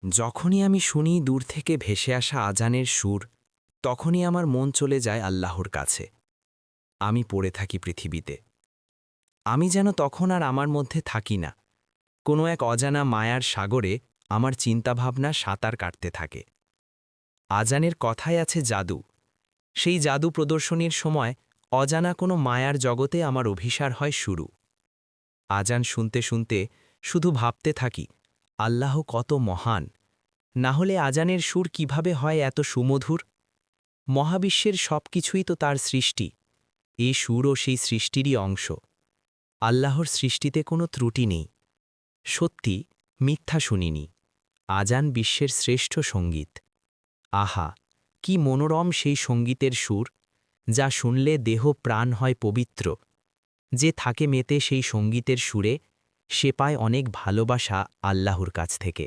যখনই আমি শুনি দূর থেকে ভেসে আসা আজানের সুর, তখনই আমার মন চলে যায় আল্লাহর কাছে। আমি পড়ে থাকি পৃথিবীতে। আমি যেন তখন আর আমার মধ্যে থাকি না। কোনো এক অজানা মায়ার সাগরে আমার চিন্তাভাবনা সাঁতার কাটতে থাকে। আজানের কথায় আছে জাদু। সেই জাদু প্রদর্শনীর সময় অজানা কোনো মায়ার জগতে আমার অভিসার হয় শুরু। আজান শুনতে শুনতে শুধু ভাবতে থাকি, আল্লাহ কত মহান! না হলে আজানের সুর কিভাবে হয় এত সুমধুর? মহাবিশ্বের সব কিছুই তো তার সৃষ্টি। এই সুরও সেই সৃষ্টিরই অংশ। আল্লাহর সৃষ্টিতে কোনো ত্রুটি নেই। সত্যি, মিথ্যা শুনিনি। আজান বিশ্বের শ্রেষ্ঠ সঙ্গীত। আহা, কি মনোরম সেই সঙ্গীতের সুর, যা শুনলে দেহ প্রাণ হয় পবিত্র। যে থাকে মেতে সেই সঙ্গীতের সুরে, সে পায় অনেক ভালোবাসা আল্লাহর কাছ থেকে।